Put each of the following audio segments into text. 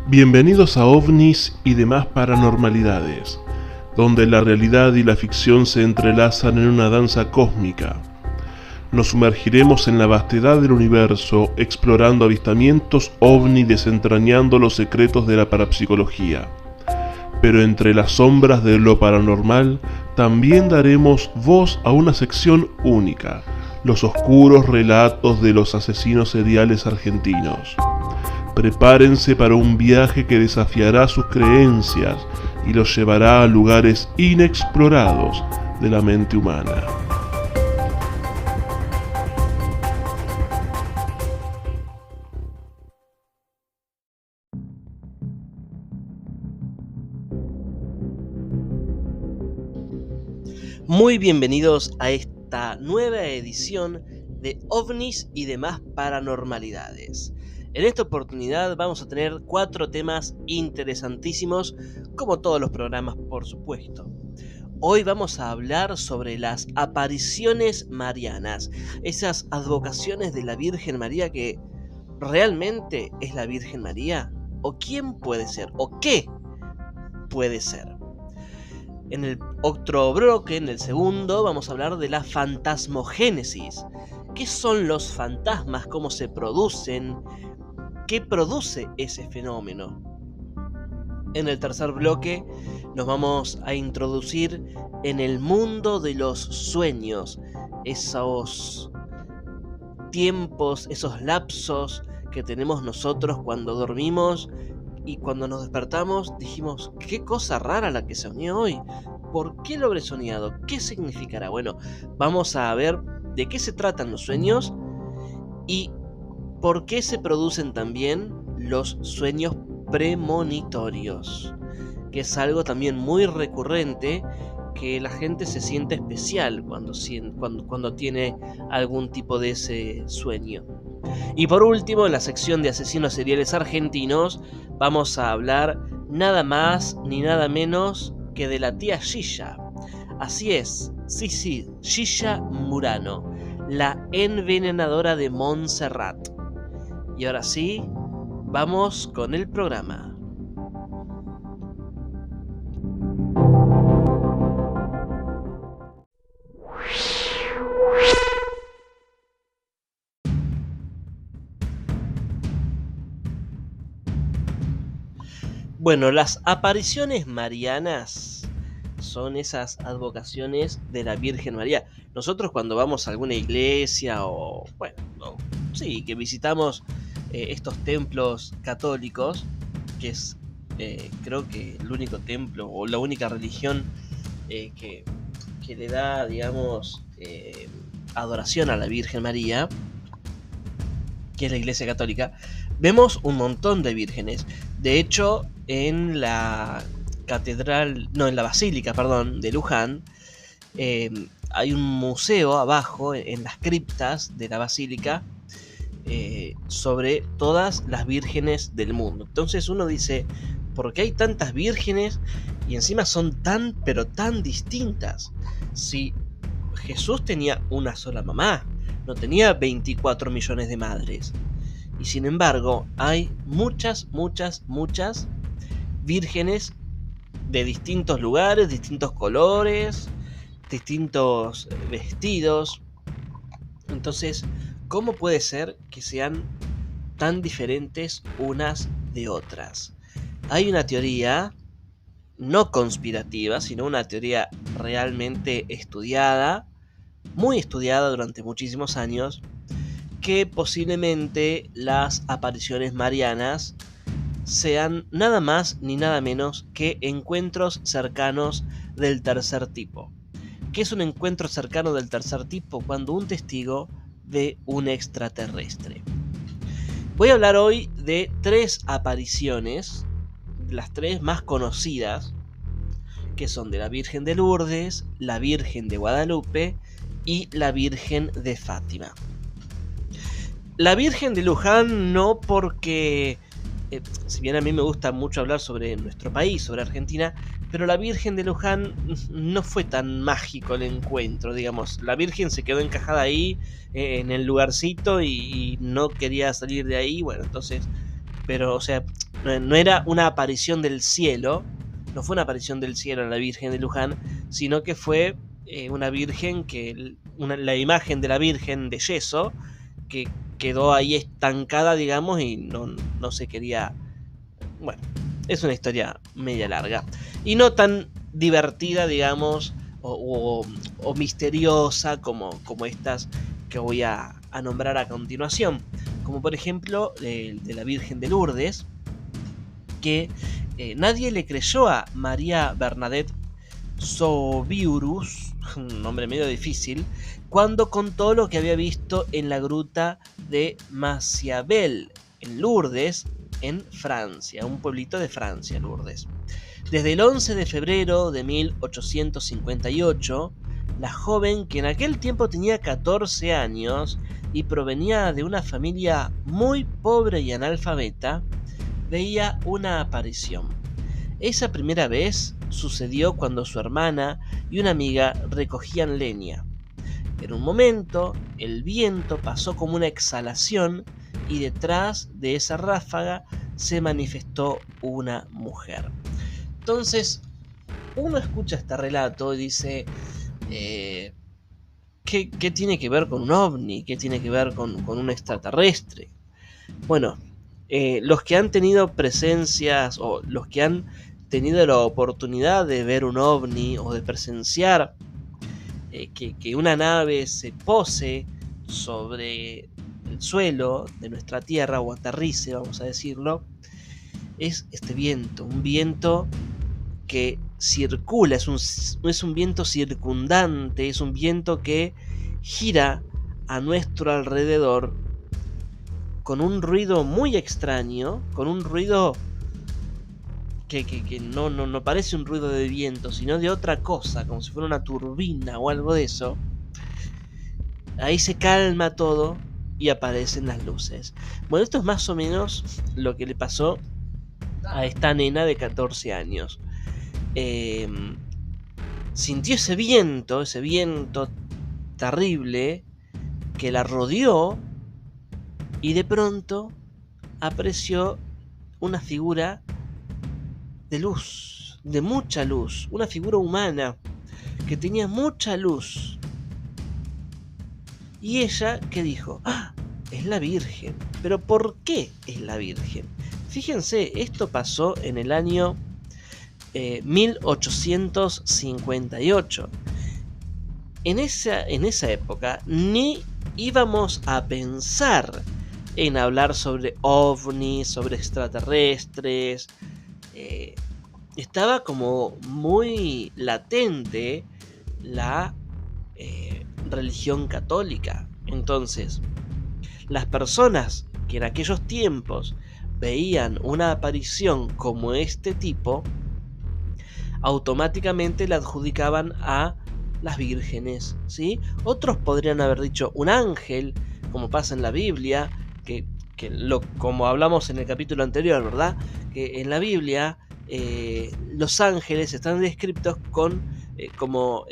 Bienvenidos a OVNIs y demás paranormalidades, donde la realidad y la ficción se entrelazan en una danza cósmica. Nos sumergiremos en la vastedad del universo, explorando avistamientos OVNI, desentrañando los secretos de la parapsicología. Pero entre las sombras de lo paranormal, también daremos voz a una sección única, los oscuros relatos de los asesinos seriales argentinos. Prepárense para un viaje que desafiará sus creencias y los llevará a lugares inexplorados de la mente humana. Muy bienvenidos a esta nueva edición de OVNIs y demás paranormalidades. En esta oportunidad vamos a tener 4 temas interesantísimos, como todos los programas, por supuesto. Hoy vamos a hablar sobre las apariciones marianas, esas advocaciones de la Virgen María que ¿realmente es la Virgen María? ¿O quién puede ser? ¿O qué puede ser? En el otro bloque, en el segundo, vamos a hablar de la fantasmogénesis. ¿Qué son los fantasmas? ¿Cómo se producen? ¿Qué produce ese fenómeno? En el tercer bloque nos vamos a introducir en el mundo de los sueños, esos tiempos, esos lapsos que tenemos nosotros cuando dormimos y cuando nos despertamos dijimos, qué cosa rara la que soñé hoy. ¿Por qué lo habré soñado? ¿Qué significará? Bueno, vamos a ver de qué se tratan los sueños y por qué se producen también los sueños premonitorios, que es algo también muy recurrente, que la gente se siente especial cuando tiene algún tipo de ese sueño. Y por último, en la sección de asesinos seriales argentinos, vamos a hablar nada más ni nada menos que de la tía Gilla. Así es, sí, Gilla Murano, la envenenadora de Montserrat. Y ahora sí, vamos con el programa. Bueno, las apariciones marianas son esas advocaciones de la Virgen María. Nosotros cuando vamos a alguna iglesia que visitamos estos templos católicos, que es creo que el único templo o la única religión que le da, digamos, adoración a la Virgen María, que es la Iglesia Católica, vemos un montón de vírgenes. De hecho, en la basílica, de Luján, hay un museo abajo, en las criptas de la basílica, sobre todas las vírgenes del mundo. Entonces uno dice, ¿por qué hay tantas vírgenes y encima son tan distintas? Si Jesús tenía una sola mamá, no tenía 24 millones de madres. Y sin embargo, hay muchas vírgenes de distintos lugares, distintos colores, distintos vestidos. Entonces, ¿cómo puede ser que sean tan diferentes unas de otras? Hay una teoría no conspirativa, sino una teoría realmente estudiada, muy estudiada durante muchísimos años, que posiblemente las apariciones marianas sean nada más ni nada menos que encuentros cercanos del tercer tipo. ¿Qué es un encuentro cercano del tercer tipo? Cuando un testigo ve un extraterrestre. Voy a hablar hoy de 3 apariciones, las 3 más conocidas, que son de la Virgen de Lourdes, la Virgen de Guadalupe y la Virgen de Fátima. La Virgen de Luján no, porque si bien a mí me gusta mucho hablar sobre nuestro país, sobre Argentina, pero la Virgen de Luján no fue tan mágico el encuentro, digamos. La Virgen se quedó encajada ahí, en el lugarcito, y no quería salir de ahí. Bueno, entonces, pero, o sea, no era una aparición del cielo, no fue una aparición del cielo a la Virgen de Luján, sino que fue una virgen la imagen de la Virgen de yeso que quedó ahí estancada, digamos, y no se quería. Bueno, es una historia media larga y no tan divertida, digamos, o misteriosa como estas que voy a nombrar a continuación, como por ejemplo de la Virgen de Lourdes, que nadie le creyó a María Bernadette Sobiurus, un nombre medio difícil, cuando contó lo que había visto en la gruta de Maciabel, en Lourdes, en Francia, un pueblito de Francia, Lourdes. Desde el 11 de febrero de 1858, la joven, que en aquel tiempo tenía 14 años y provenía de una familia muy pobre y analfabeta, veía una aparición. Esa primera vez sucedió cuando su hermana y una amiga recogían leña. En un momento, el viento pasó como una exhalación y detrás de esa ráfaga se manifestó una mujer. Entonces, uno escucha este relato y dice, ¿qué tiene que ver con un ovni? ¿Qué tiene que ver con un extraterrestre? Bueno, los que han tenido presencias o los que han tenido la oportunidad de ver un ovni o de presenciar que una nave se pose sobre el suelo de nuestra Tierra o aterrice, vamos a decirlo, es este viento, un viento que circula, es un viento circundante, es un viento que gira a nuestro alrededor con un ruido muy extraño, con un ruido que no parece un ruido de viento, sino de otra cosa, como si fuera una turbina o algo de eso. Ahí se calma todo y aparecen las luces. Bueno, esto es más o menos lo que le pasó a esta nena de 14 años. Sintió ese viento terrible que la rodeó y de pronto apareció una figura de luz, de mucha luz, una figura humana que tenía mucha luz. Y ella, ¿qué dijo? ¡Ah! Es la Virgen. ¿Pero por qué es la Virgen? Fíjense, esto pasó en el año 1858. En esa época ni íbamos a pensar en hablar sobre ovnis, sobre extraterrestres. Estaba como muy latente la religión católica. Entonces, las personas que en aquellos tiempos veían una aparición como este tipo, automáticamente la adjudicaban a las vírgenes, ¿sí? Otros podrían haber dicho un ángel, como pasa en la Biblia, como hablamos en el capítulo anterior, ¿verdad? Que en la Biblia los ángeles están descritos como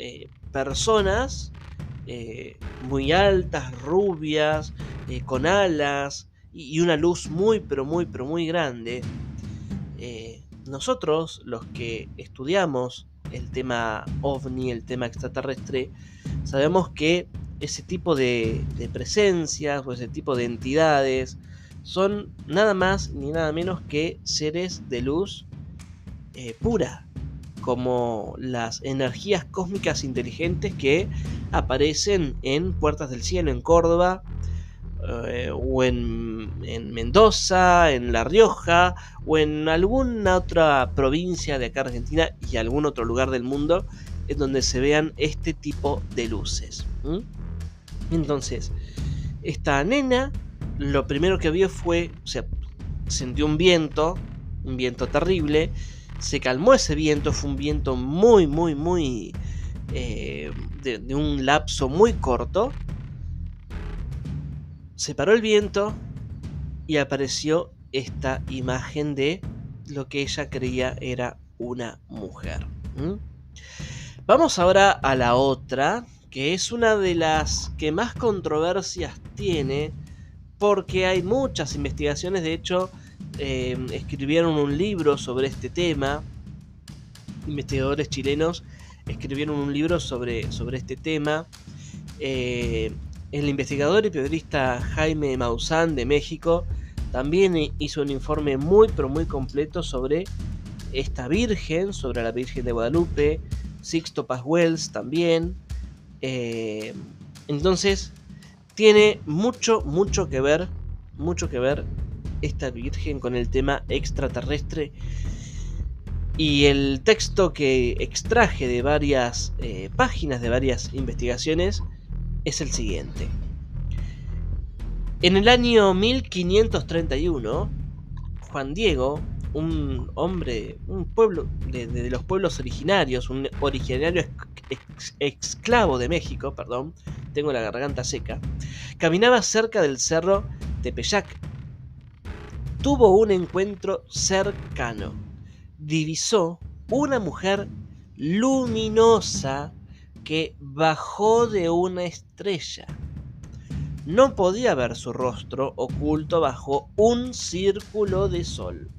personas muy altas, rubias, con alas y una luz muy, pero muy, pero muy grande. Nosotros, los que estudiamos el tema ovni, el tema extraterrestre, sabemos que ese tipo de presencias o ese tipo de entidades son nada más ni nada menos que seres de luz pura, como las energías cósmicas inteligentes que aparecen en Puertas del Cielo, en Córdoba, o en Mendoza, en La Rioja, o en alguna otra provincia de acá Argentina y algún otro lugar del mundo en donde se vean este tipo de luces. Entonces, esta nena lo primero que vio fue, sintió un viento terrible, se calmó ese viento, fue un viento muy, muy, muy de un lapso muy corto. Se paró el viento y apareció esta imagen de lo que ella creía era una mujer. Vamos ahora a la otra, que es una de las que más controversias tiene, porque hay muchas investigaciones, de hecho, escribieron un libro sobre este tema. Investigadores chilenos escribieron un libro sobre este tema. El investigador y periodista Jaime Maussan de México también hizo un informe muy pero muy completo sobre esta virgen, sobre la Virgen de Guadalupe. Sixto Paz Wells también. Entonces tiene mucho que ver esta virgen con el tema extraterrestre. Y el texto que extraje de varias páginas, de varias investigaciones, es el siguiente. En el año 1531, Juan Diego, un hombre, un pueblo de los pueblos originarios, un originario esclavo de México, perdón, tengo la garganta seca, caminaba cerca del cerro Tepeyac. Tuvo un encuentro cercano. Divisó una mujer luminosa que bajó de una estrella. No podía ver su rostro oculto bajo un círculo de sol.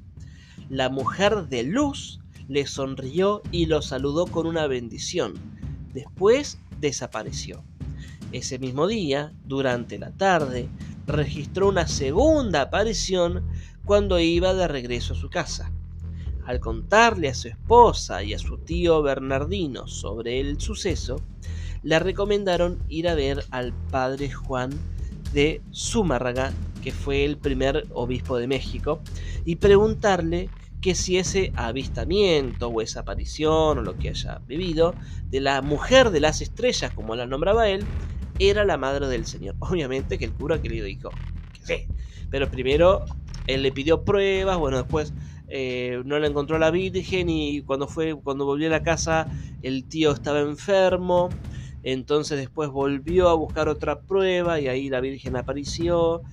La mujer de luz le sonrió y lo saludó con una bendición. Después desapareció. Ese mismo día, durante la tarde, registró una segunda aparición cuando iba de regreso a su casa. Al contarle a su esposa y a su tío Bernardino sobre el suceso, le recomendaron ir a ver al padre Juan de Zumárraga, que fue el primer obispo de México, y preguntarle que si ese avistamiento o esa aparición o lo que haya vivido de la mujer de las estrellas, como la nombraba él, era la madre del Señor. Obviamente que el cura que le dijo que sí, pero primero él le pidió pruebas. Bueno, después no la encontró a la Virgen, y cuando volvió a la casa el tío estaba enfermo. Entonces después volvió a buscar otra prueba y ahí la Virgen apareció.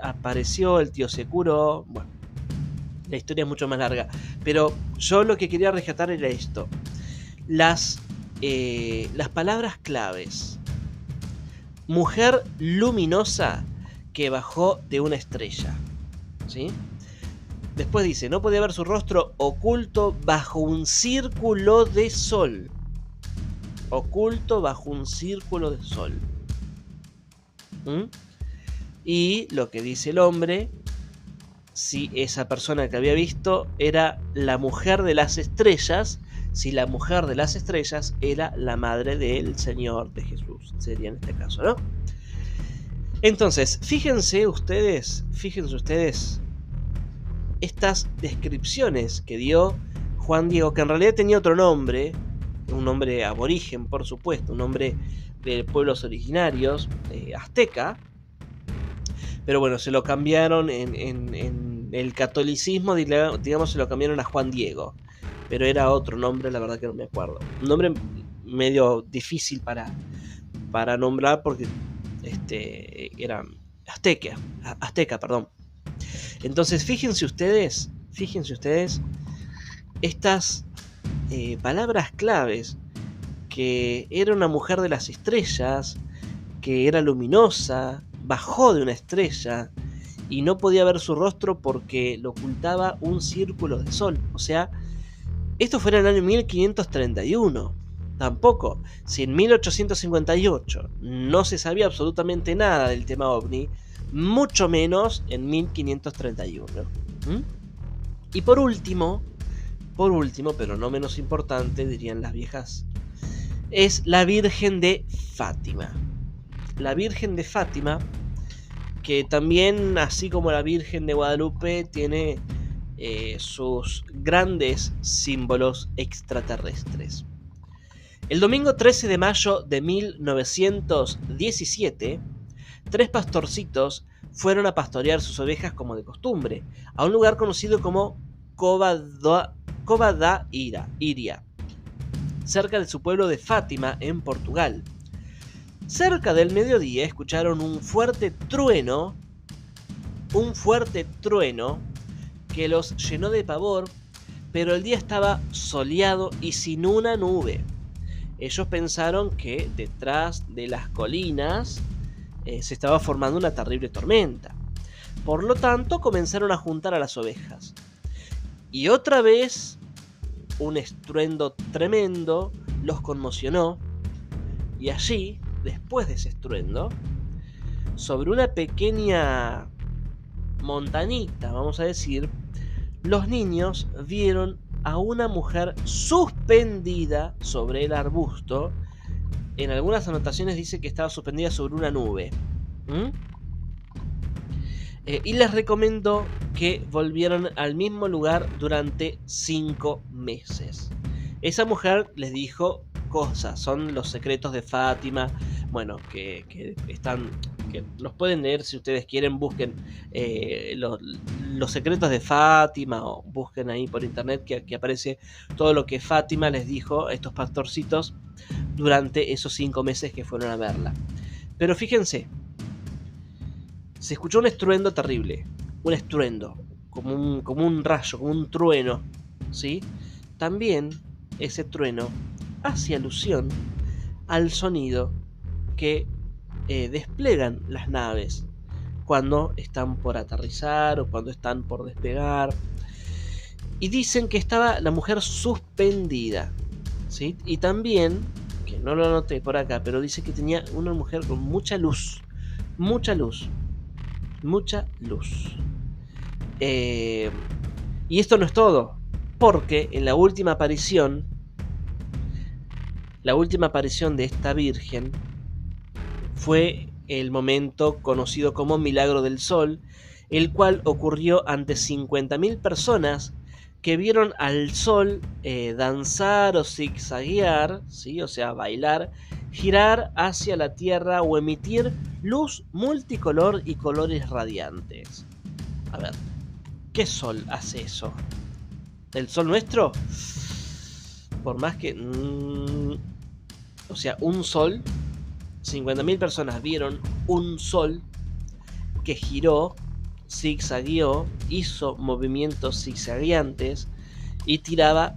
Apareció, el tío se curó. Bueno, la historia es mucho más larga, pero yo lo que quería rescatar era esto: las palabras claves. Mujer luminosa que bajó de una estrella, ¿sí? Después dice, no podía ver su rostro oculto bajo un círculo de sol. Oculto bajo un círculo de sol. Y lo que dice el hombre, si esa persona que había visto era la mujer de las estrellas, si la mujer de las estrellas era la madre del Señor, de Jesús, sería en este caso, ¿no? Entonces, fíjense ustedes estas descripciones que dio Juan Diego, que en realidad tenía otro nombre, un nombre aborigen, por supuesto, un nombre de pueblos originarios, azteca, pero bueno, se lo cambiaron en el catolicismo, digamos, se lo cambiaron a Juan Diego, pero era otro nombre, la verdad que no me acuerdo. Un nombre medio difícil para nombrar porque era azteca, perdón. Entonces, fíjense ustedes estas palabras claves, que era una mujer de las estrellas, que era luminosa, bajó de una estrella y no podía ver su rostro porque lo ocultaba un círculo de sol. O sea, esto fue en el año 1531. Tampoco, si en 1858 no se sabía absolutamente nada del tema ovni, mucho menos en 1531. Y por último, pero no menos importante, dirían las viejas, es la Virgen de Fátima. La Virgen de Fátima, que también, así como la Virgen de Guadalupe, tiene sus grandes símbolos extraterrestres. El domingo 13 de mayo de 1917, 3 pastorcitos fueron a pastorear sus ovejas como de costumbre, a un lugar conocido como Cova da Iria, cerca de su pueblo de Fátima, en Portugal. Cerca del mediodía escucharon un fuerte trueno que los llenó de pavor, pero el día estaba soleado y sin una nube. Ellos pensaron que detrás de las colinas se estaba formando una terrible tormenta. Por lo tanto, comenzaron a juntar a las ovejas. Y otra vez, un estruendo tremendo los conmocionó. Y allí, después de ese estruendo, sobre una pequeña montañita, vamos a decir, los niños vieron a una mujer suspendida sobre el arbusto. En algunas anotaciones dice que estaba suspendida sobre una nube. Y les recomendó que volvieran al mismo lugar durante 5 meses. Esa mujer les dijo cosas, son los secretos de Fátima, bueno, que están, que los pueden leer si ustedes quieren, busquen los secretos de Fátima o busquen ahí por internet que aparece todo lo que Fátima les dijo a estos pastorcitos durante esos 5 meses que fueron a verla. Pero fíjense, se escuchó un estruendo terrible, un estruendo, como un rayo, como un trueno, ¿sí? También ese trueno hace alusión al sonido que desplegan las naves cuando están por aterrizar o cuando están por despegar. Y dicen que estaba la mujer suspendida, ¿sí? Y también, que no lo anoté por acá, pero dice que tenía una mujer con mucha luz. Y esto no es todo, porque en la última aparición de esta virgen fue el momento conocido como Milagro del Sol, el cual ocurrió ante 50.000 personas que vieron al sol danzar o zigzaguear, ¿sí? O sea, bailar, girar hacia la tierra o emitir luz multicolor y colores radiantes. A ver, ¿qué sol hace eso? ¿El sol nuestro? Por más que... o sea, un sol, 50.000 personas vieron un sol que giró, zigzagueó, hizo movimientos zigzagueantes y tiraba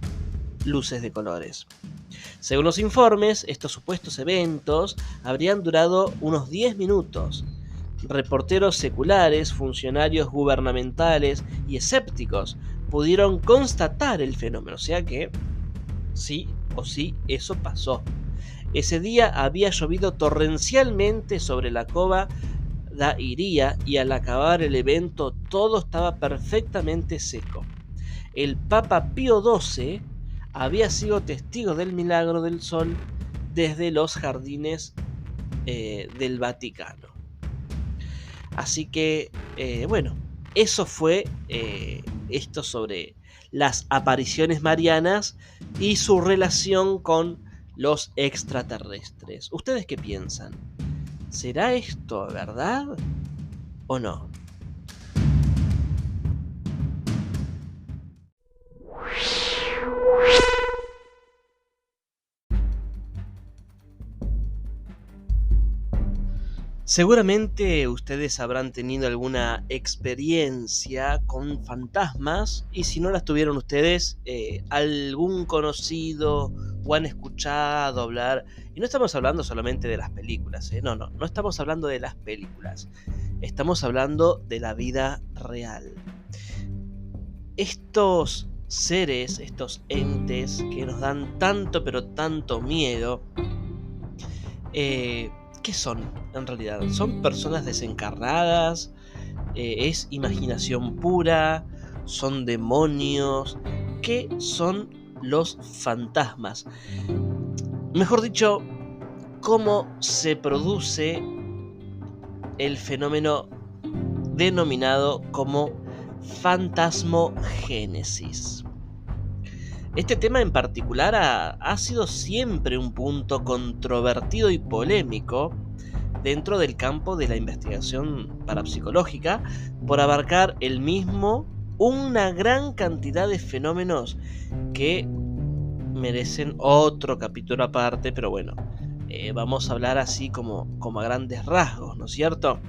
luces de colores. Según los informes, estos supuestos eventos habrían durado unos 10 minutos. Reporteros seculares, funcionarios gubernamentales y escépticos pudieron constatar el fenómeno, o sea que sí o sí eso pasó. Ese día había llovido torrencialmente sobre la cova da Iría y al acabar el evento todo estaba perfectamente seco. El Papa Pío XII había sido testigo del milagro del sol desde los jardines del Vaticano. Así que, bueno, eso fue esto sobre las apariciones marianas y su relación con los extraterrestres. ¿Ustedes qué piensan? ¿Será esto verdad o no? Seguramente ustedes habrán tenido alguna experiencia con fantasmas y si no las tuvieron ustedes, algún conocido o han escuchado hablar. Y no estamos hablando solamente de las películas, no estamos hablando de las películas. Estamos hablando de la vida real. Estos seres, estos entes que nos dan tanto pero tanto miedo, ¿qué son en realidad? ¿Son personas desencarnadas? ¿Es imaginación pura? ¿Son demonios? ¿Qué son los fantasmas? Mejor dicho, ¿cómo se produce el fenómeno denominado como fantasmogénesis? Este tema en particular ha sido siempre un punto controvertido y polémico dentro del campo de la investigación parapsicológica por abarcar el mismo una gran cantidad de fenómenos que merecen otro capítulo aparte, pero bueno, vamos a hablar así como a grandes rasgos, ¿no es cierto?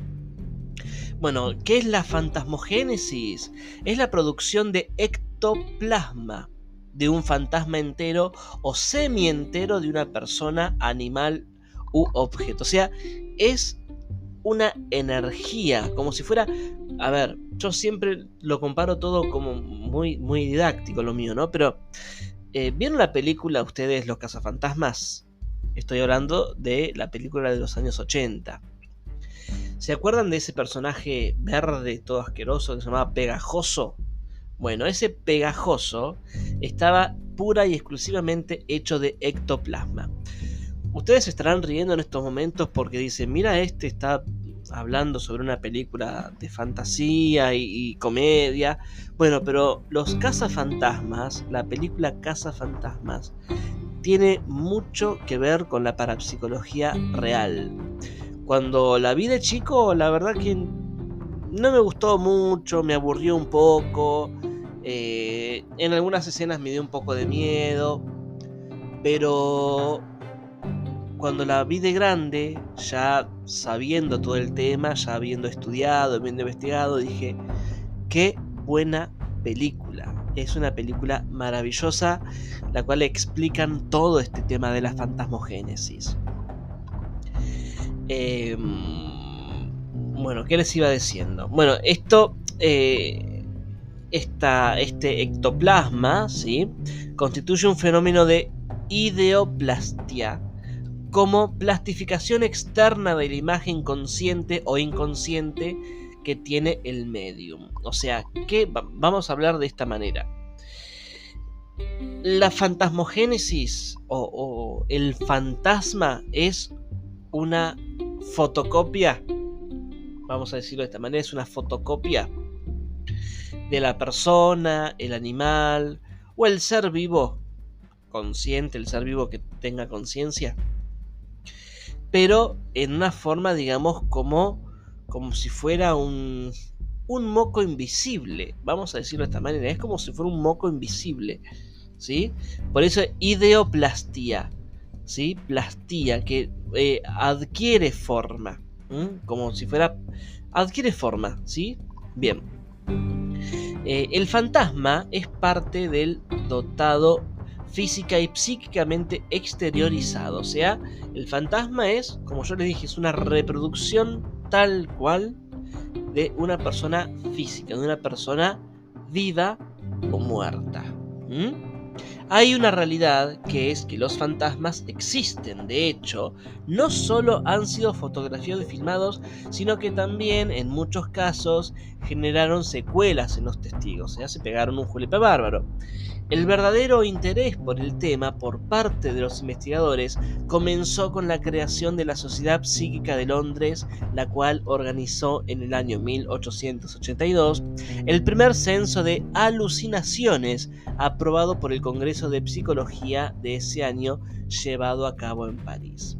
Bueno, ¿qué es la fantasmogénesis? Es la producción de ectoplasma de un fantasma entero o semi-entero de una persona, animal u objeto. O sea, es una energía, como si fuera a ver, yo siempre lo comparo todo como muy, muy didáctico lo mío, ¿no? Pero, ¿vieron la película ustedes Los Cazafantasmas? Estoy hablando de la película de los años 80. ¿Se acuerdan de ese personaje verde, todo asqueroso, que se llamaba Pegajoso? Bueno, ese Pegajoso estaba pura y exclusivamente hecho de ectoplasma. Ustedes se estarán riendo en estos momentos porque dicen, mira, este está hablando sobre una película de fantasía y comedia. Bueno, pero Los Cazafantasmas, la película Cazafantasmas, tiene mucho que ver con la parapsicología real. Cuando la vi de chico, la verdad que no me gustó mucho, me aburrió un poco. En algunas escenas me dio un poco de miedo. Pero cuando la vi de grande, ya sabiendo todo el tema, ya habiendo estudiado, habiendo investigado, dije, qué buena película. Es una película maravillosa, la cual explican todo este tema de la fantasmogénesis. Bueno, ¿qué les iba diciendo? Bueno, este ectoplasma, ¿sí?, constituye un fenómeno de ideoplastia, como plastificación externa de la imagen consciente o inconsciente que tiene el medium. O sea, que vamos a hablar de esta manera. La fantasmogénesis o el fantasma es una fotocopia, vamos a decirlo de esta manera, es una fotocopia de la persona, el animal o el ser vivo consciente, el ser vivo que tenga conciencia, pero en una forma, digamos, como si fuera un moco invisible, vamos a decirlo de esta manera, es como si fuera un moco invisible, ¿sí? Por eso ideoplastía, ¿sí? Plastía, que adquiere forma, como si fuera, adquiere forma, ¿sí? Bien. El fantasma es parte del dotado física y psíquicamente exteriorizado. O sea, el fantasma es, como yo les dije, es una reproducción tal cual de una persona física, de una persona viva o muerta. Hay una realidad que es que los fantasmas existen. De hecho, no solo han sido fotografiados y filmados, sino que también en muchos casos generaron secuelas en los testigos. Se pegaron un julepe bárbaro. El verdadero interés por el tema por parte de los investigadores comenzó con la creación de la Sociedad Psíquica de Londres, la cual organizó en el año 1882 el primer censo de alucinaciones aprobado por el Congreso de Psicología de ese año, llevado a cabo en París.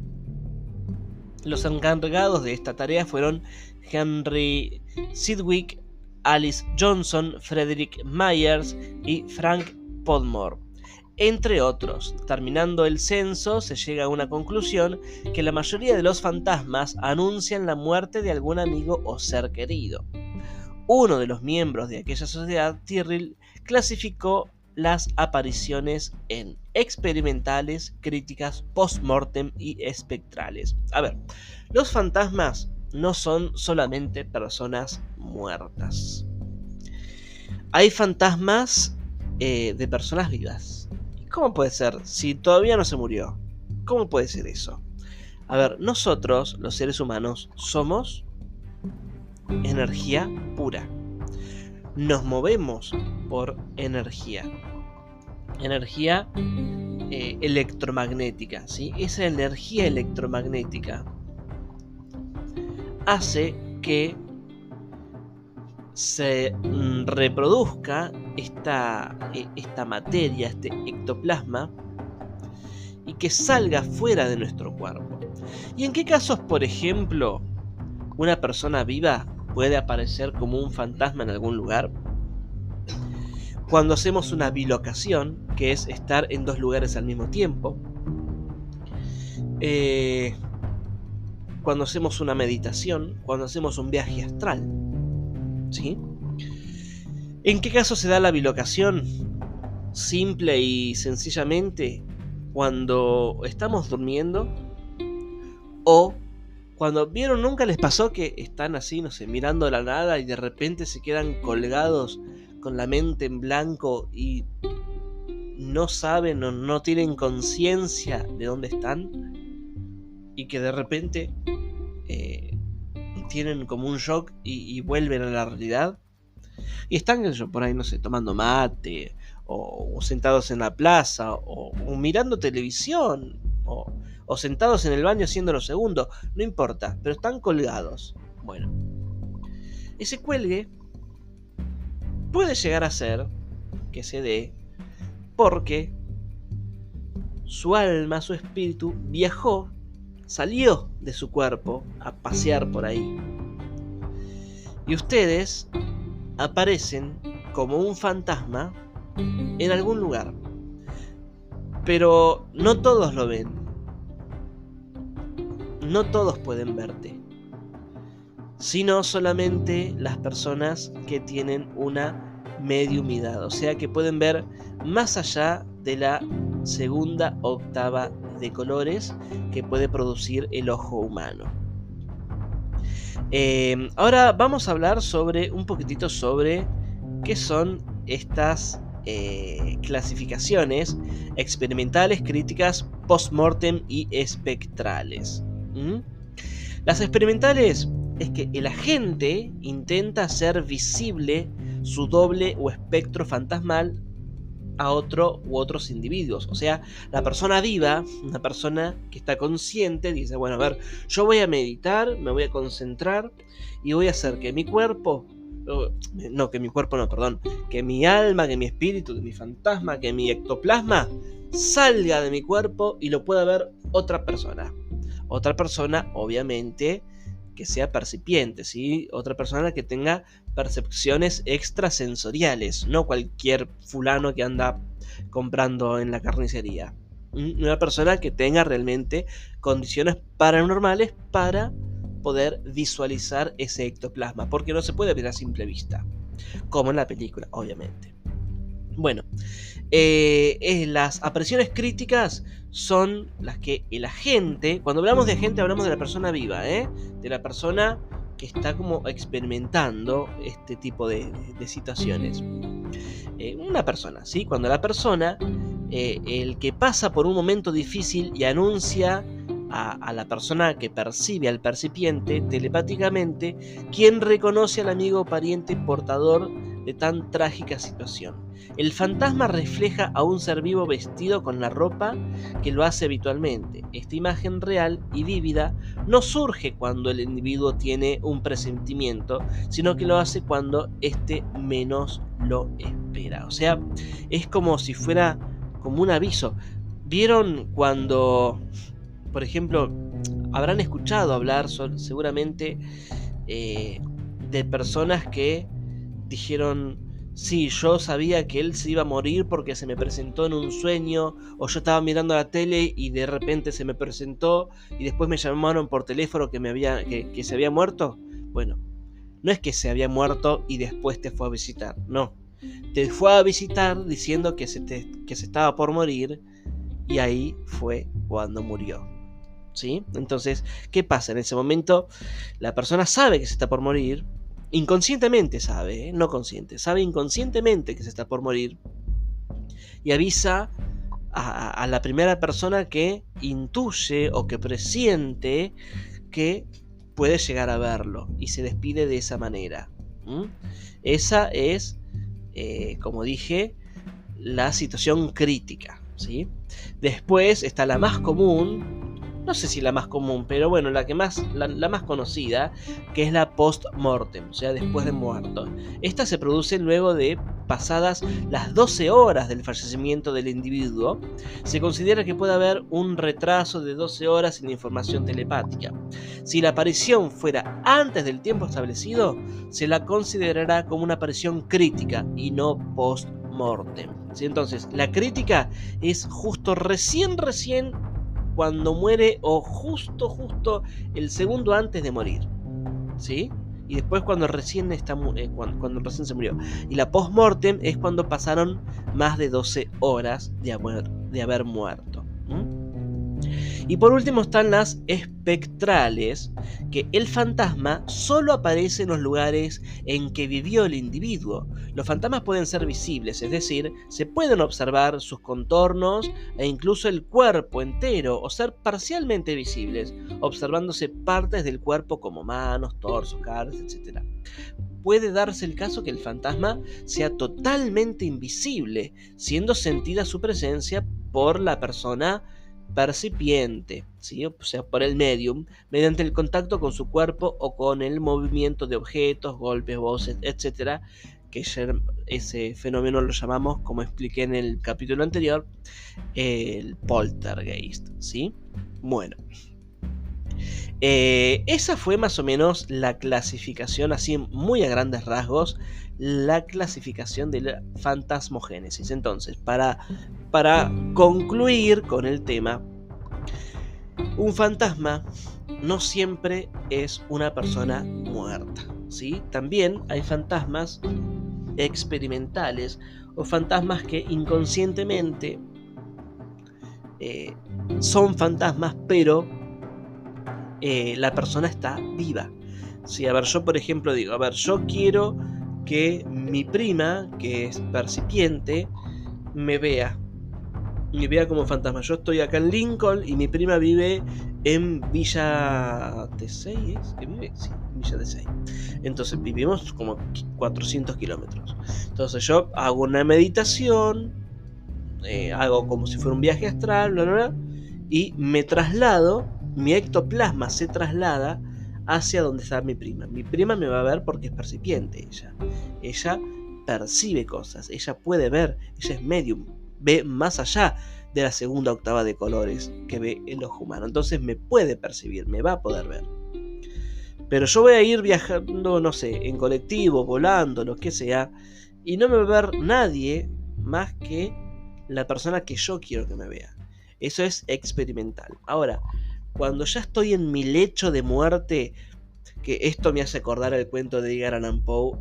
Los encargados de esta tarea fueron Henry Sidgwick, Alice Johnson, Frederick Myers y Frank Podmore, entre otros. Terminando el censo, se llega a una conclusión que la mayoría de los fantasmas anuncian la muerte de algún amigo o ser querido. Uno de los miembros de aquella sociedad, Tyrrell, clasificó las apariciones en experimentales, críticas, post-mortem y espectrales. A ver, los fantasmas no son solamente personas muertas. Hay fantasmas de personas vivas. ¿Cómo puede ser si todavía no se murió? ¿Cómo puede ser eso? A ver, nosotros, los seres humanos, somos energía pura. Nos movemos por energía. Energía electromagnética, ¿sí? Esa energía electromagnética hace que se reproduzca esta materia, este ectoplasma, y que salga fuera de nuestro cuerpo. ¿Y en qué casos, por ejemplo, una persona viva puede aparecer como un fantasma en algún lugar? Cuando hacemos una bilocación, que es estar en dos lugares al mismo tiempo. Cuando hacemos una meditación, cuando hacemos un viaje astral, ¿sí? ¿En qué caso se da la bilocación? Simple y sencillamente cuando estamos durmiendo o Cuando vieron, nunca les pasó que están así, no sé, mirando la nada y de repente se quedan colgados con la mente en blanco y no saben o no tienen conciencia de dónde están, y que de repente tienen como un shock y vuelven a la realidad y están, qué sé yo, por ahí, no sé, tomando mate o sentados en la plaza o mirando televisión o sentados en el baño haciendo lo segundo, no importa, pero están colgados. Bueno, ese cuelgue puede llegar a ser que se dé porque su alma, su espíritu viajó, salió de su cuerpo a pasear por ahí. Y ustedes aparecen como un fantasma en algún lugar. Pero no todos lo ven. No todos pueden verte. Sino solamente las personas que tienen una mediumidad. O sea, que pueden ver más allá de la segunda octava de colores que puede producir el ojo humano. Ahora vamos a hablar un poquitito sobre qué son estas clasificaciones experimentales, críticas, post-mortem y espectrales. Las experimentales es que el agente intenta hacer visible su doble o espectro fantasmal a otro u otros individuos. O sea, la persona viva, una persona que está consciente, dice, bueno, a ver, yo voy a meditar, me voy a concentrar y voy a hacer que mi cuerpo, que mi alma, que mi espíritu, que mi fantasma, que mi ectoplasma salga de mi cuerpo y lo pueda ver otra persona. Otra persona, obviamente, que sea percipiente, ¿sí? Otra persona que tenga percepciones extrasensoriales, no cualquier fulano que anda comprando en la carnicería. Una persona que tenga realmente condiciones paranormales para poder visualizar ese ectoplasma, porque no se puede ver a simple vista, como en la película, obviamente. Bueno, las apariciones críticas son las que el agente, cuando hablamos de agente hablamos de la persona viva, de la persona que está como experimentando este tipo de situaciones. Una persona, ¿sí? Cuando la persona, el que pasa por un momento difícil y anuncia a la persona que percibe, al percipiente, telepáticamente, quien reconoce al amigo o pariente portador de tan trágica situación. El fantasma refleja a un ser vivo vestido con la ropa que lo hace habitualmente. Esta imagen real y vívida no surge cuando el individuo tiene un presentimiento, sino que lo hace cuando éste menos lo espera. O sea, es como si fuera como un aviso. ¿Vieron cuando, por ejemplo, habrán escuchado hablar seguramente de personas que dijeron, sí, yo sabía que él se iba a morir porque se me presentó en un sueño, o yo estaba mirando la tele y de repente se me presentó y después me llamaron por teléfono que se había muerto? Bueno, no es que se había muerto y después te fue a visitar, no. Te fue a visitar diciendo que se estaba por morir y ahí fue cuando murió. ¿Sí? Entonces, ¿qué pasa? En ese momento la persona sabe que se está por morir, inconscientemente sabe, no consciente, sabe inconscientemente que se está por morir y avisa a la primera persona que intuye o que presiente que puede llegar a verlo y se despide de esa manera. Esa es, como dije, la situación crítica, ¿sí? Después está la más común, no sé si la más común, pero bueno, la más conocida, que es la post-mortem, o sea, después de muerto. Esta se produce luego de pasadas las 12 horas del fallecimiento del individuo. Se considera que puede haber un retraso de 12 horas en la información telepática. Si la aparición fuera antes del tiempo establecido, se la considerará como una aparición crítica y no post-mortem. ¿Sí? Entonces, la crítica es justo recién cuando muere o justo el segundo antes de morir, ¿sí? Y después cuando recién se murió. Y la post-mortem es cuando pasaron más de 12 horas de haber muerto. Y por último están las espectrales, que el fantasma solo aparece en los lugares en que vivió el individuo. Los fantasmas pueden ser visibles, es decir, se pueden observar sus contornos e incluso el cuerpo entero, o ser parcialmente visibles, observándose partes del cuerpo como manos, torsos, caras, etc. Puede darse el caso que el fantasma sea totalmente invisible, siendo sentida su presencia por la persona percipiente, ¿sí? O sea, por el medium, mediante el contacto con su cuerpo o con el movimiento de objetos, golpes, voces, etc. Que ese fenómeno lo llamamos, como expliqué en el capítulo anterior, el poltergeist, ¿sí? Bueno. Esa fue más o menos la clasificación, así muy a grandes rasgos, la clasificación de la fantasmogénesis. Entonces, para concluir con el tema, un fantasma no siempre es una persona muerta, ¿sí? También hay fantasmas experimentales o fantasmas que inconscientemente son fantasmas, pero la persona está viva. Sí, a ver, yo por ejemplo digo, yo quiero que mi prima, que es percipiente, me vea como fantasma. Yo estoy acá en Lincoln y mi prima vive en Villa Tesey, ¿es que vive? Sí, Villa Tesey. Entonces vivimos como 400 kilómetros. Entonces yo hago una meditación, hago como si fuera un viaje astral, bla, bla, bla, y me traslado. Mi ectoplasma se traslada hacia donde está mi prima. Mi prima me va a ver porque es percipiente ella. Ella percibe cosas, ella puede ver, ella es medium, ve más allá de la segunda octava de colores que ve el ojo humano. Entonces me puede percibir, me va a poder ver. Pero yo voy a ir viajando, no sé, en colectivo, volando, lo que sea, y no me va a ver nadie más que la persona que yo quiero que me vea. Eso es experimental. Ahora, cuando ya estoy en mi lecho de muerte, que esto me hace acordar el cuento de Edgar Allan Poe,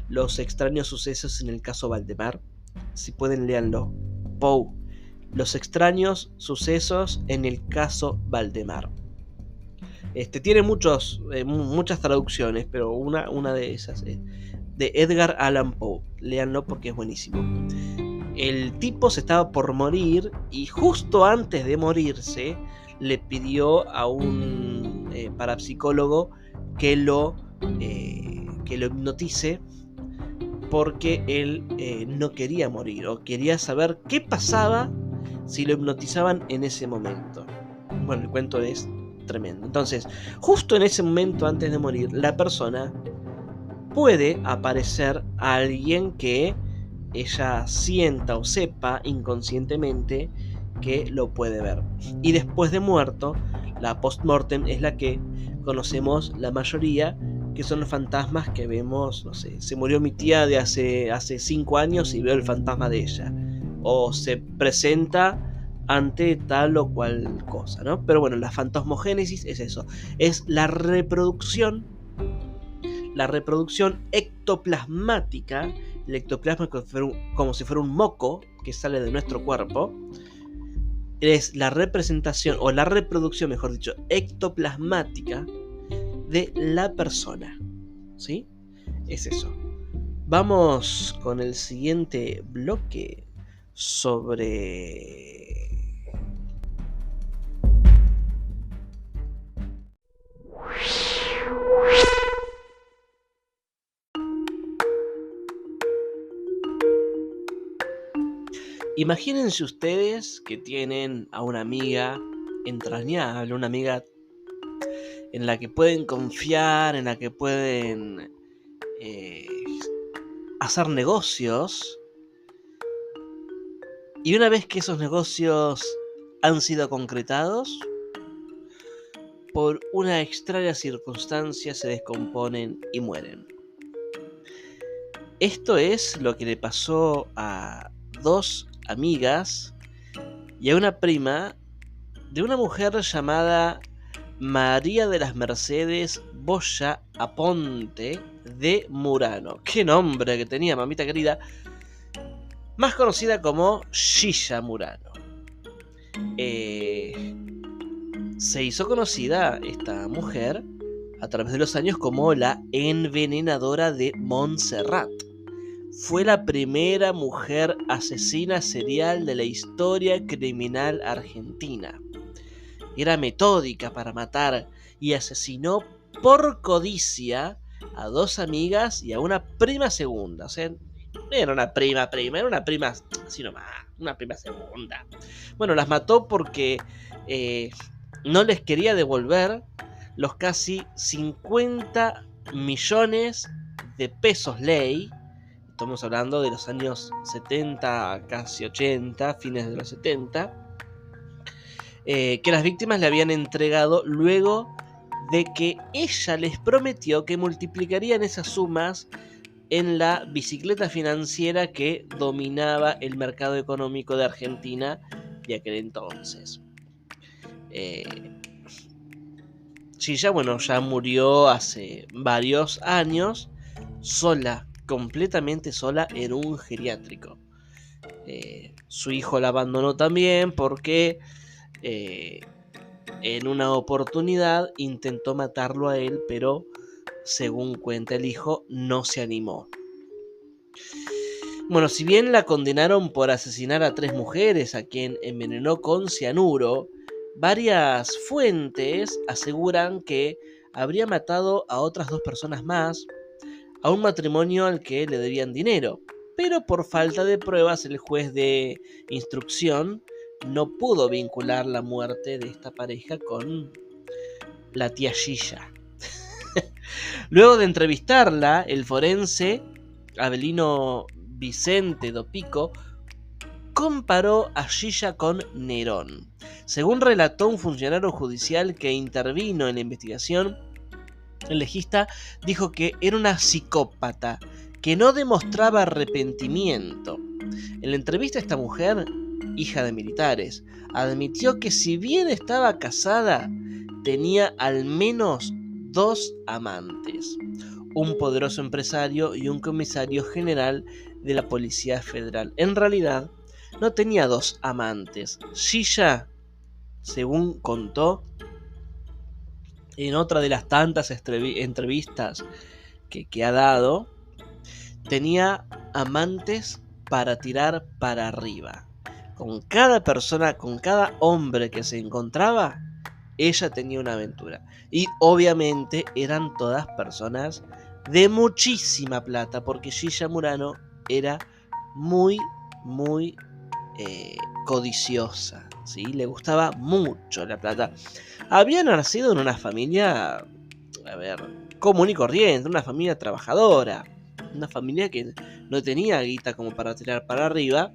Los extraños sucesos en el caso Valdemar. Si pueden, léanlo. Poe, Los extraños sucesos en el caso Valdemar. Tiene muchas traducciones, pero una de esas es de Edgar Allan Poe. Léanlo porque es buenísimo. El tipo se estaba por morir y justo antes de morirse le pidió a un parapsicólogo que lo hipnotice, porque él no quería morir, o quería saber qué pasaba si lo hipnotizaban en ese momento. Bueno, el cuento es tremendo. Entonces, justo en ese momento antes de morir, la persona puede aparecer a alguien que ella sienta o sepa inconscientemente que lo puede ver. Y después de muerto, la post-mortem es la que conocemos la mayoría, que son los fantasmas que vemos, no sé, se murió mi tía de hace 5 años y veo el fantasma de ella. O se presenta ante tal o cual cosa, ¿no? Pero bueno, la fantasmogénesis es eso, es la reproducción ectoplasmática. El ectoplasma es como si fuera un moco que sale de nuestro cuerpo. Es la representación, o la reproducción, mejor dicho, ectoplasmática de la persona, ¿sí? Es eso. Vamos con el siguiente bloque sobre... Imagínense ustedes que tienen a una amiga entrañable, una amiga en la que pueden confiar, en la que pueden hacer negocios, y una vez que esos negocios han sido concretados, por una extraña circunstancia se descomponen y mueren. Esto es lo que le pasó a 2 amigas y a una prima de una mujer llamada María de las Mercedes Boya Aponte de Murano. ¡Qué nombre que tenía, mamita querida! Más conocida como Gilla Murano. Se hizo conocida esta mujer a través de los años como la envenenadora de Montserrat. Fue la primera mujer asesina serial de la historia criminal argentina. Era metódica para matar y asesinó por codicia a 2 amigas y a una prima segunda. O sea, no era una prima, era una prima así nomás, una prima segunda. Bueno, las mató porque no les quería devolver los casi 50 millones de pesos ley. Estamos hablando de los años 70, casi 80, fines de los 70, que las víctimas le habían entregado luego de que ella les prometió que multiplicarían esas sumas en la bicicleta financiera que dominaba el mercado económico de Argentina de aquel entonces. Gilla, bueno, ya murió hace varios años, sola, completamente sola en un geriátrico. Su hijo la abandonó también porque en una oportunidad intentó matarlo a él, pero según cuenta el hijo, no se animó. Bueno, si bien la condenaron por asesinar a 3 mujeres a quien envenenó con cianuro, varias fuentes aseguran que habría matado a otras 2 personas más, a un matrimonio al que le debían dinero, pero por falta de pruebas el juez de instrucción no pudo vincular la muerte de esta pareja con la tía Gilla. Luego de entrevistarla, el forense Avelino Vicente Dopico comparó a Gilla con Nerón. Según relató un funcionario judicial que intervino en la investigación, el legista dijo que era una psicópata que no demostraba arrepentimiento. En la entrevista, esta mujer, hija de militares, admitió que si bien estaba casada, tenía al menos 2 amantes, un poderoso empresario y un comisario general de la Policía Federal. En realidad, no tenía 2 amantes. Gilla, según contó en otra de las tantas entrevistas que ha dado, tenía amantes para tirar para arriba. Con cada persona, con cada hombre que se encontraba, ella tenía una aventura. Y obviamente eran todas personas de muchísima plata, porque Gilla Murano era muy codiciosa, ¿sí? Le gustaba mucho la plata. Había nacido en una familia, común y corriente, una familia trabajadora, una familia que no tenía guita como para tirar para arriba,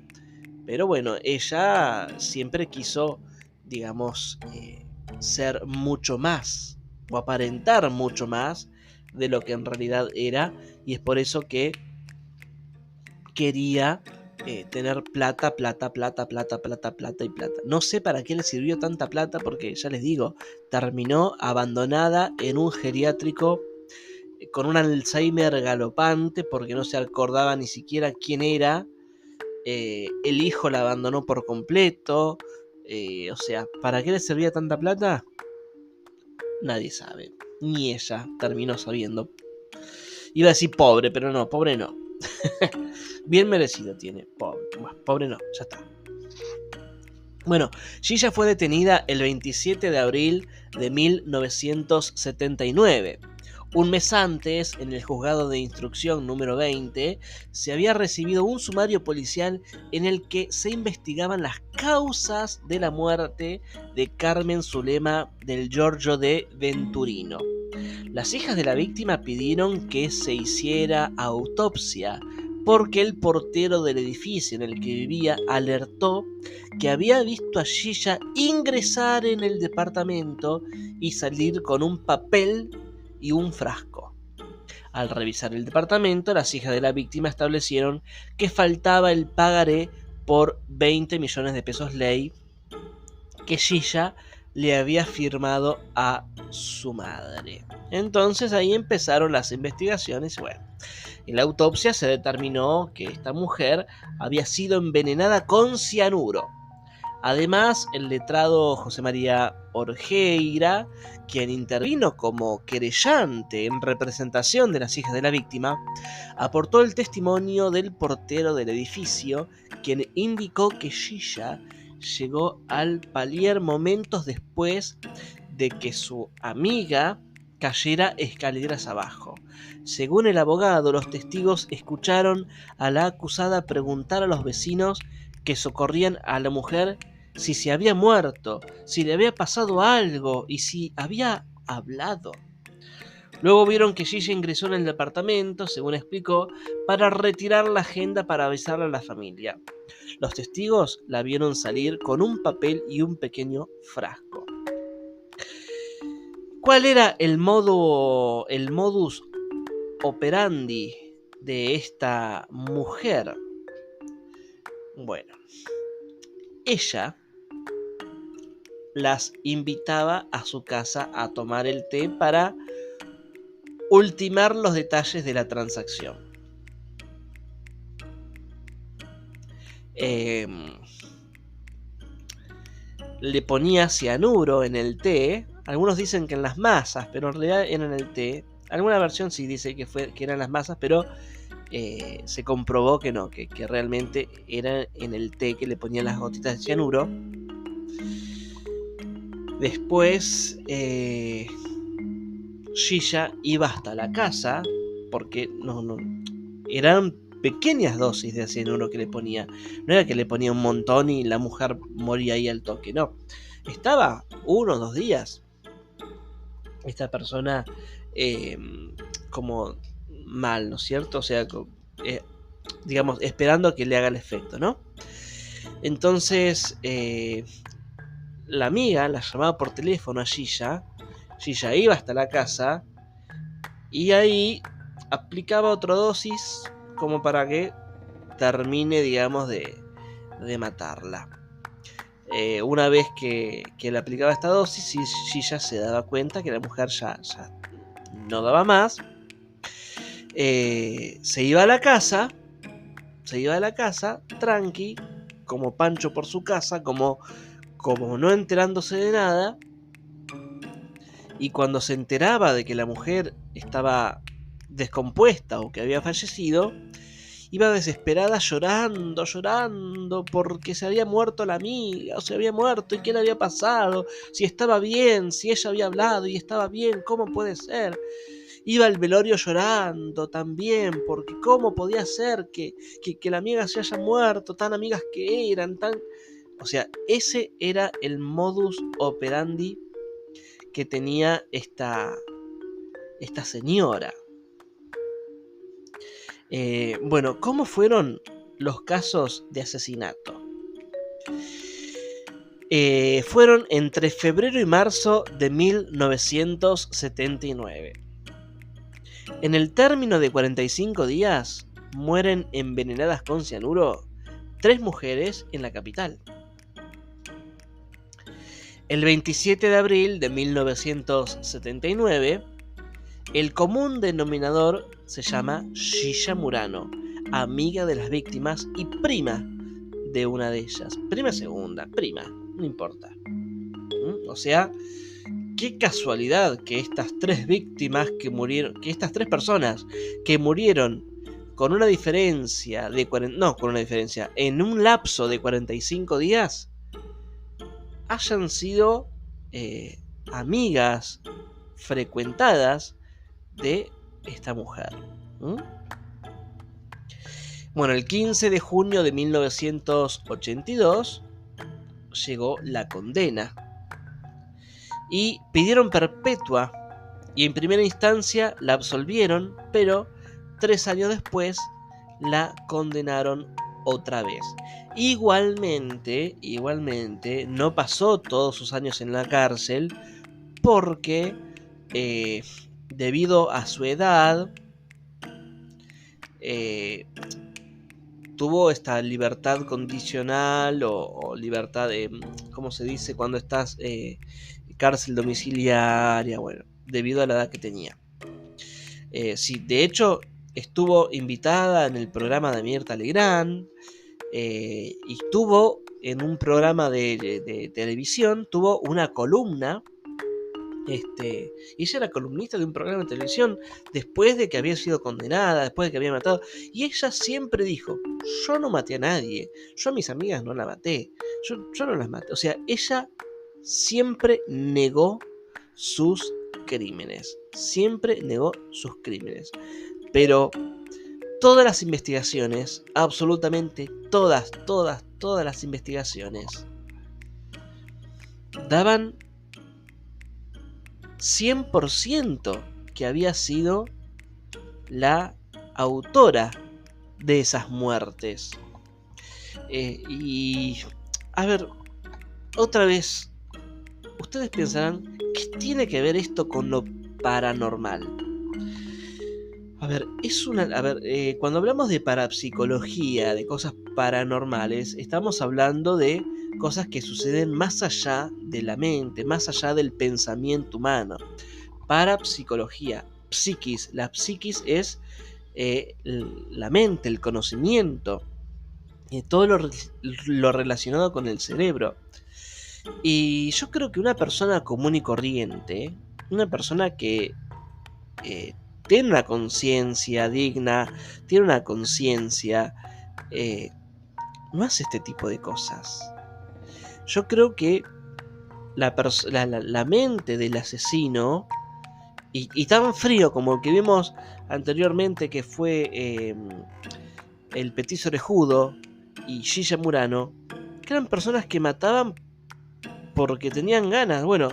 pero bueno, ella siempre quiso, digamos, ser mucho más, o aparentar mucho más de lo que en realidad era, y es por eso que quería tener plata. No sé para qué le sirvió tanta plata, porque ya les digo, terminó abandonada en un geriátrico con un Alzheimer galopante, porque no se acordaba ni siquiera quién era. El hijo la abandonó por completo. O sea, ¿para qué le servía tanta plata? Nadie sabe. Ni ella terminó sabiendo. Iba a decir pobre, pero no, pobre no. Bien merecido tiene, pobre no, ya está. Bueno, Gilla fue detenida el 27 de abril de 1979. Un mes antes, en el juzgado de instrucción número 20, se había recibido un sumario policial en el que se investigaban las causas de la muerte de Carmen Zulema del Giorgio de Venturino. Las hijas de la víctima pidieron que se hiciera autopsia, porque el portero del edificio en el que vivía alertó que había visto a Gilla ingresar en el departamento y salir con un papel y un frasco. Al revisar el departamento, las hijas de la víctima establecieron que faltaba el pagaré por 20 millones de pesos ley que Gilla le había firmado a su madre. Entonces ahí empezaron las investigaciones. Bueno, en la autopsia se determinó que esta mujer había sido envenenada con cianuro. Además, el letrado José María Orjeira, quien intervino como querellante en representación de las hijas de la víctima, aportó el testimonio del portero del edificio, quien indicó que Gilla llegó al palier momentos después de que su amiga cayera escaleras abajo. Según el abogado, los testigos escucharon a la acusada preguntar a los vecinos que socorrían a la mujer si se había muerto, si le había pasado algo y si había hablado. Luego vieron que Gilla ingresó en el departamento, según explicó, para retirar la agenda para avisarle a la familia. Los testigos la vieron salir con un papel y un pequeño frasco. ¿Cuál era el modus operandi de esta mujer? Bueno, ella las invitaba a su casa a tomar el té para ultimar los detalles de la transacción. Le ponía cianuro en el té. Algunos dicen que en las masas, pero en realidad eran en el té. Alguna versión sí dice que eran las masas, pero se comprobó que no, que realmente era en el té que le ponían las gotitas de cianuro. Después Gilla iba hasta la casa, porque no eran pequeñas dosis de cianuro que le ponía. No era que le ponía un montón y la mujer moría ahí al toque, no. Estaba 1 o 2 días esta persona como mal, ¿no es cierto? O sea, digamos, esperando a que le haga el efecto, ¿no? Entonces, la amiga la llamaba por teléfono a Gilla. Gilla iba hasta la casa y ahí aplicaba otra dosis como para que termine, digamos, de matarla. Una vez que le aplicaba esta dosis, Gilla se daba cuenta que la mujer ya no daba más. Se iba a la casa, tranqui, como Pancho por su casa, como no enterándose de nada. Y cuando se enteraba de que la mujer estaba descompuesta o que había fallecido, iba desesperada llorando porque se había muerto la amiga, o se había muerto y qué le había pasado, si estaba bien, si ella había hablado y estaba bien, ¿cómo puede ser? Iba al velorio llorando también, porque cómo podía ser que la amiga se haya muerto, tan amigas que eran, O sea, ese era el modus operandi que tenía esta señora. Bueno, ¿cómo fueron los casos de asesinato? Fueron entre febrero y marzo de 1979. En el término de 45 días, mueren envenenadas con cianuro 3 mujeres en la capital. El 27 de abril de 1979, el común denominador se llama Gilla Murano, amiga de las víctimas y prima de una de ellas. Prima segunda, prima, no importa. O sea, qué casualidad que estas 3 víctimas que murieron, que estas 3 personas que murieron con una diferencia de en un lapso de 45 días, hayan sido amigas frecuentadas de esta mujer. Bueno, el 15 de junio de 1982 llegó la condena y pidieron perpetua, y en primera instancia la absolvieron, pero 3 años después la condenaron otra vez. Igualmente, no pasó todos sus años en la cárcel porque debido a su edad tuvo esta libertad condicional o libertad, ¿cómo se dice? Cuando estás cárcel domiciliaria, bueno, debido a la edad que tenía. Sí, de hecho, estuvo invitada en el programa de Mirta Legrand y tuvo en un programa de televisión tuvo una columna. Y ella era columnista de un programa de televisión después de que había sido condenada, después de que había matado. Y ella siempre dijo: yo no maté a nadie, yo a mis amigas no la maté, yo no las maté. O sea, ella siempre negó sus crímenes. Siempre negó sus crímenes. Pero todas las investigaciones, absolutamente todas las investigaciones, daban 100% que había sido la autora de esas muertes. Y a ver, otra vez, ustedes pensarán, ¿qué tiene que ver esto con lo paranormal? A ver, cuando hablamos de parapsicología, de cosas paranormales, estamos hablando de cosas que suceden más allá de la mente, más allá del pensamiento humano. Parapsicología, psiquis. La psiquis es la mente, el conocimiento, todo lo relacionado con el cerebro. Y yo creo que una persona común y corriente, una persona que tiene una conciencia digna, tiene una conciencia, no hace este tipo de cosas. Yo creo que la mente del asesino, y tan frío como el que vimos anteriormente, que fue el petiso orejudo y Gilla Murano, que eran personas que mataban porque tenían ganas. Bueno,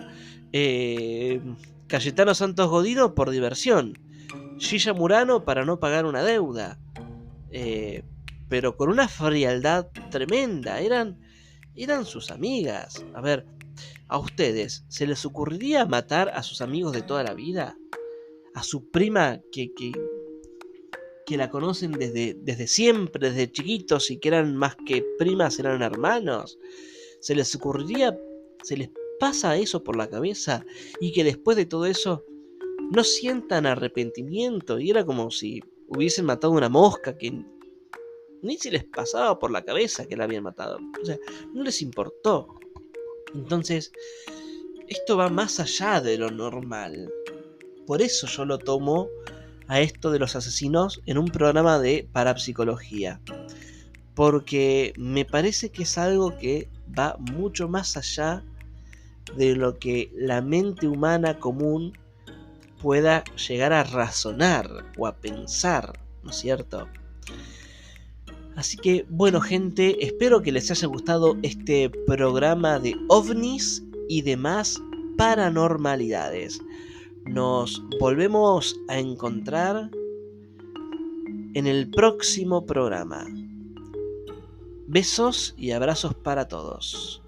Cayetano Santos Godino por diversión, Gilla Murano para no pagar una deuda, pero con una frialdad tremenda. Eran sus amigas. A ver, ¿a ustedes se les ocurriría matar a sus amigos de toda la vida? ¿A su prima que la conocen desde siempre, desde chiquitos, y que eran más que primas, eran hermanos? ¿Se les ocurriría, se les pasa eso por la cabeza, y que después de todo eso no sientan arrepentimiento? Y era como si hubiesen matado una mosca que ni se les pasaba por la cabeza que la habían matado. O sea, no les importó. Entonces, esto va más allá de lo normal. Por eso yo lo tomo a esto de los asesinos en un programa de parapsicología. Porque me parece que es algo que va mucho más allá de lo que la mente humana común pueda llegar a razonar o a pensar, ¿no es cierto? Así que, bueno, gente, espero que les haya gustado este programa de ovnis y demás paranormalidades. Nos volvemos a encontrar en el próximo programa. Besos y abrazos para todos.